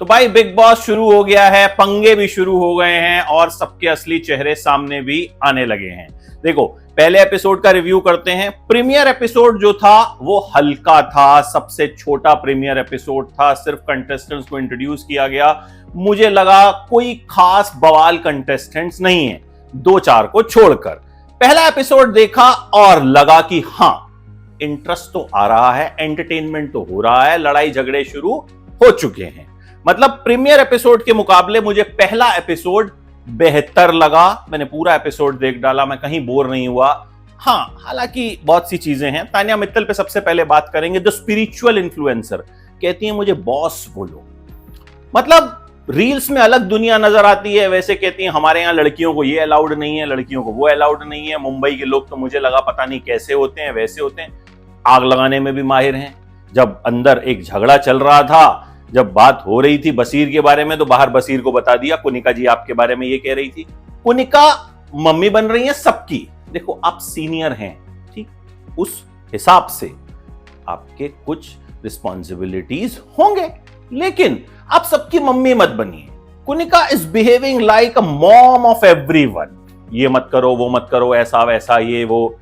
तो भाई big boss शुरू हो गया है, पंगे भी शुरू हो गए हैं और सबके असली चेहरे सामने भी आने लगे हैं। देखो, पहले एपिसोड का रिव्यू करते हैं। प्रीमियर एपिसोड जो था वो हल्का था, सबसे छोटा प्रीमियर एपिसोड था, सिर्फ कंटेस्टेंट्स को इंट्रोड्यूस किया गया। मुझे लगा कोई खास बवाल कंटेस्टेंट्स नहीं है, दो चार को छोड़कर। पहला एपिसोड देखा और लगा कि हाँ, इंटरेस्ट तो आ रहा है, एंटरटेनमेंट तो हो रहा है, लड़ाई झगड़े शुरू हो चुके हैं। मतलब प्रीमियर एपिसोड के मुकाबले मुझे पहला एपिसोड बेहतर लगा। मैंने पूरा एपिसोड देख डाला, मैं कहीं बोर नहीं हुआ। हाँ, हालांकि बहुत सी चीजें हैं। तान्या मित्तल पे सबसे पहले बात करेंगे। द स्पिरिचुअल इन्फ्लुएंसर कहती है मुझे बॉस बोलो। मतलब रील्स में अलग दुनिया नजर आती है, वैसे कहती हैं हमारे यहाँ लड़कियों को ये अलाउड नहीं है, लड़कियों को वो अलाउड नहीं है। मुंबई के लोग तो मुझे लगा पता नहीं कैसे होते हैं, वैसे होते हैं। आग लगाने में भी माहिर हैं। जब अंदर एक झगड़ा चल रहा था, जब बात हो रही थी बसीर के बारे में, तो बाहर बसीर को बता दिया कुनिका जी आपके बारे में ये कह रही थी। कुनिका मम्मी बन रही है सबकी। देखो, आप सीनियर हैं, ठीक, उस हिसाब से आपके कुछ रिस्पॉन्सिबिलिटीज होंगे, लेकिन आप सबकी मम्मी मत बनिए। Kunika is behaving like a mom of everyone. ये मत करो, वो मत करो, ऐसा वैसा, ये वो।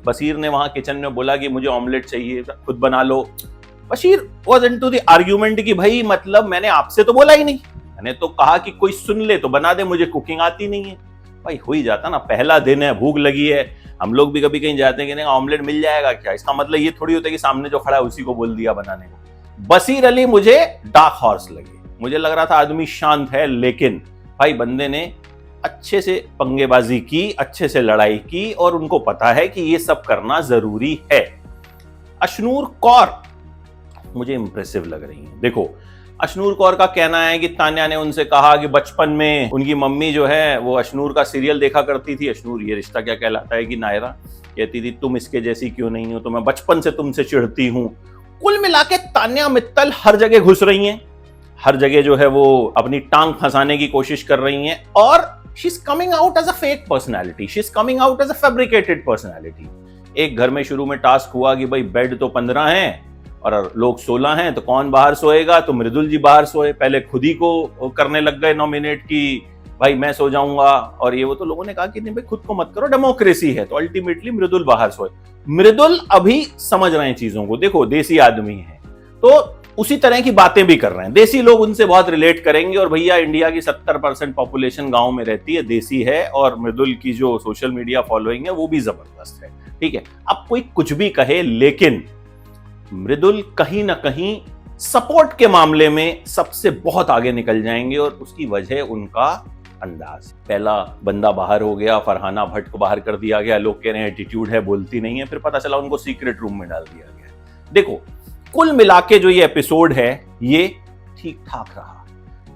बसीर ने वहां किचन में बोला कि मुझे ऑमलेट चाहिए, खुद बना लो। Bashir was into the argument कि भाई मतलब मैंने आपसे तो बोला ही नहीं, मैंने तो कहा कि कोई सुन ले तो बना दे, मुझे कुकिंग आती नहीं है। भाई हो ही जाता ना, पहला दिन है, भूख लगी है। हम लोग भी कभी कहीं जाते हैं कि ऑमलेट मिल जाएगा क्या, इसका मतलब ये थोड़ी होता है कि सामने जो खड़ा है उसी को बोल दिया बनाने को। बसीर अली मुझे डार्क हॉर्स लगे। मुझे लग रहा था आदमी शांत है, लेकिन भाई बंदे ने अच्छे से पंगेबाजी की, अच्छे से लड़ाई की और उनको पता है कि ये सब करना जरूरी है। अशनूर कौर मुझे इंप्रेसिव लग रही है। देखो, अशनूर कौर का कहना है कि तान्या ने उनसे कहा कि बचपन में उनकी मम्मी जो है वो अशनूर का सीरियल देखा करती थी। अशनूर ये रिश्ता क्या कहलाता है कि नायरा कहती थी तुम इसके जैसी क्यों नहीं हो, तो मैं बचपन से तुमसे चिढ़ती हूं। कुल मिला के तान्या मित्तल हर जगह घुस रही हैं, हर जगह जो है वो अपनी टांग फंसाने की कोशिश कर रही हैं और she is coming out as a fake personality, she is coming out as a fabricated personality. एक घर में शुरू में टास्क हुआ कि भाई बेड तो 15 हैं और लोग 16 हैं, तो कौन बाहर सोएगा, तो मृदुल जी बाहर सोए। पहले खुद ही को करने लग गए नॉमिनेट कि भाई मैं सो जाऊंगा और ये वो, तो लोगों ने कहा कि नहीं भाई खुद को मत करो, डेमोक्रेसी है। तो अल्टीमेटली मृदुल बाहर सोए। मृदुल अभी समझ रहे हैं चीजों को। देखो, देसी आदमी है तो उसी तरह की बातें भी कर रहे हैं। देसी लोग उनसे बहुत रिलेट करेंगे। और भैया इंडिया की 70% पॉपुलेशन गांव में रहती है, देसी है, और मृदुल की जो सोशल मीडिया फॉलोइंग है वो भी जबरदस्त है। ठीक है, अब कोई कुछ भी कहे, लेकिन मृदुल कहीं ना कहीं सपोर्ट के मामले में सबसे बहुत आगे निकल जाएंगे और उसकी वजह उनका अंदाज। पहला बंदा बाहर हो गया, फरहाना भट्ट को बाहर कर दिया गया। लोग कह रहे हैं एटीट्यूड है, बोलती नहीं है। फिर पता चला उनको सीक्रेट रूम में डाल दिया गया। देखो, कुल मिला के जो ये एपिसोड है ये ठीक ठाक रहा।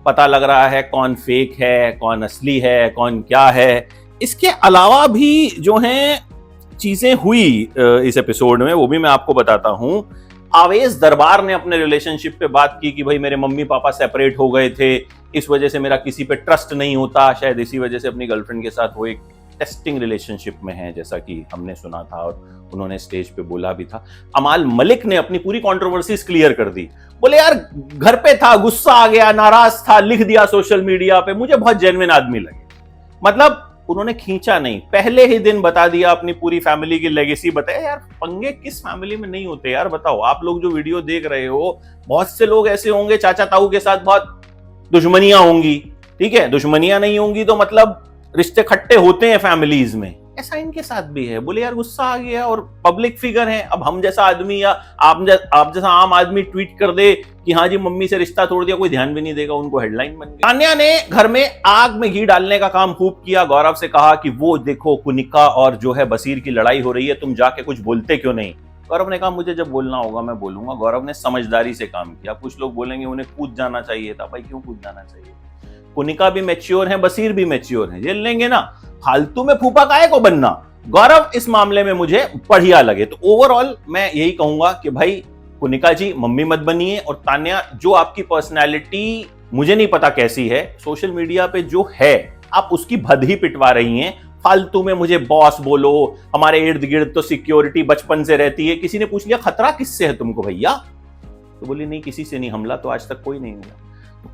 पता लग रहा है कौन फेक है, कौन असली है, कौन क्या है। इसके अलावा भी जो है चीजें हुई इस एपिसोड में, वो भी मैं आपको बताता हूं। आवेश दरबार ने अपने रिलेशनशिप पे बात की कि भाई मेरे मम्मी पापा सेपरेट हो गए थे, इस वजह से मेरा किसी पे ट्रस्ट नहीं होता, शायद इसी वजह से अपनी गर्लफ्रेंड के साथ वो एक टेस्टिंग रिलेशनशिप में है, जैसा कि हमने सुना था और उन्होंने स्टेज पे बोला भी था। अमाल मलिक ने अपनी पूरी कंट्रोवर्सीज क्लियर कर दी। बोले यार घर पे था, गुस्सा आ गया, नाराज था, लिख दिया सोशल मीडिया पे, मुझे बहुत जेन्युइन आदमी लगे। मतलब उन्होंने खींचा नहीं, पहले ही दिन बता दिया, अपनी पूरी फैमिली की लेगेसी बताया। यार पंगे किस फैमिली में नहीं होते यार, बताओ। आप लोग जो वीडियो देख रहे हो, बहुत से लोग ऐसे होंगे चाचा ताऊ के साथ बहुत दुश्मनियां होंगी, ठीक है, दुश्मनियां नहीं होंगी तो मतलब रिश्ते खट्टे होते हैं फैमिलीज में। ऐसा इनके साथ भी है। बोले यार गुस्सा आ गया और पब्लिक फिगर है, अब हम जैसा आदमी या आप जैसा आम आदमी ट्वीट कर दे कि हाँ जी मम्मी से रिश्ता तोड़ दिया, कोई ध्यान भी नहीं देगा, उनको हेडलाइन बन गई। तान्या ने घर में आग में घी डालने का काम खूब किया। गौरव से कहा कि वो देखो कुनिका और जो है बसीर की लड़ाई हो रही है, तुम जाके कुछ बोलते क्यों नहीं। गौरव ने कहा मुझे जब बोलना होगा मैं बोलूंगा। गौरव ने समझदारी से काम किया। कुछ लोग बोलेंगे उन्हें कूद जाना चाहिए था, भाई क्यों कूद जाना चाहिए। कुनिका भी मैच्योर है, बसीर भी मैच्योर है, झेल लेंगे ना, फालतू में फूफा काहे को बनना। गौरव इस मामले में मुझे बढ़िया लगे। तो ओवरऑल मैं यही कहूंगा कि भाई कुनिका जी मम्मी मत बनिए, और तान्या जो आपकी पर्सनैलिटी मुझे नहीं पता कैसी है, सोशल मीडिया पे जो है आप उसकी भद ही पिटवा रही हैं। फालतू में मुझे बॉस बोलो, हमारे इर्द गिर्द तो सिक्योरिटी बचपन से रहती है। किसी ने पूछ लिया खतरा किससे है तुमको भैया, तो बोली नहीं किसी से नहीं, हमला तो आज तक कोई नहीं हुआ।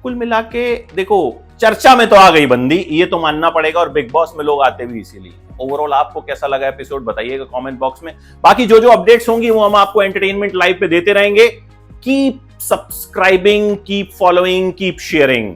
कुल मिला के देखो, चर्चा में तो आ गई बंदी, ये तो मानना पड़ेगा, और बिग बॉस में लोग आते भी इसीलिए। ओवरऑल आपको कैसा लगा एपिसोड बताइएगा कमेंट बॉक्स में। बाकी जो जो अपडेट्स होंगी वो हम आपको एंटरटेनमेंट लाइव पे देते रहेंगे। Keep subscribing, keep following, keep sharing.